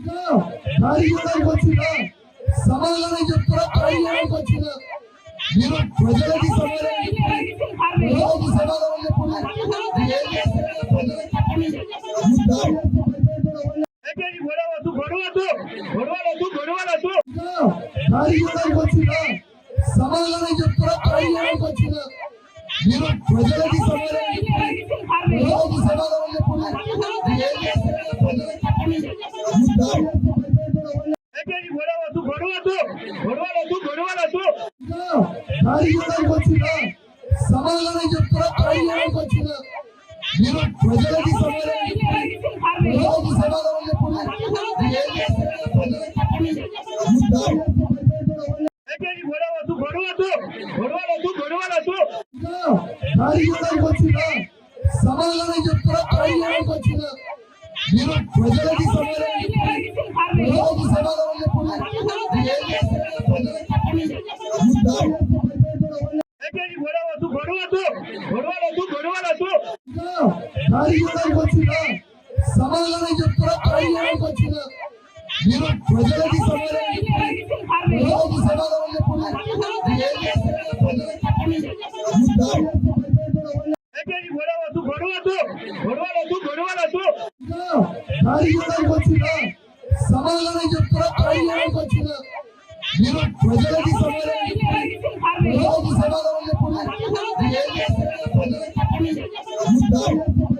కార్యక్రమానికి వచ్చిన సమాధానం చెప్తారా? కార్యక్రమానికి వచ్చిన మీరు ప్రజలకి సమాధానం కార్యక్రమానికి వచ్చిన సమాధానం చెప్తారా? కార్యక్రమానికి వచ్చిన మీరు ప్రజలకి సమాధానం కార్యక్రమానికి వచ్చిన సమాధానం చెప్తారా? కార్యక్రమానికి వచ్చిన మీరు ప్రజలకి కార్యక్రమానికి వచ్చిన సమాధానం చెప్తారా? కార్యక్రమానికి వచ్చిన మీరు ప్రజలకి కార్యక్రమానికి వచ్చిన సమాధానం చెప్తారా? కార్యక్రమానికి వచ్చిన మీరు ప్రజలకి కార్యక్రమానికి వచ్చిన సమాధానం చెప్తారా? కార్యక్రమానికి వచ్చిన మీరు ప్రజలకి సమాధానం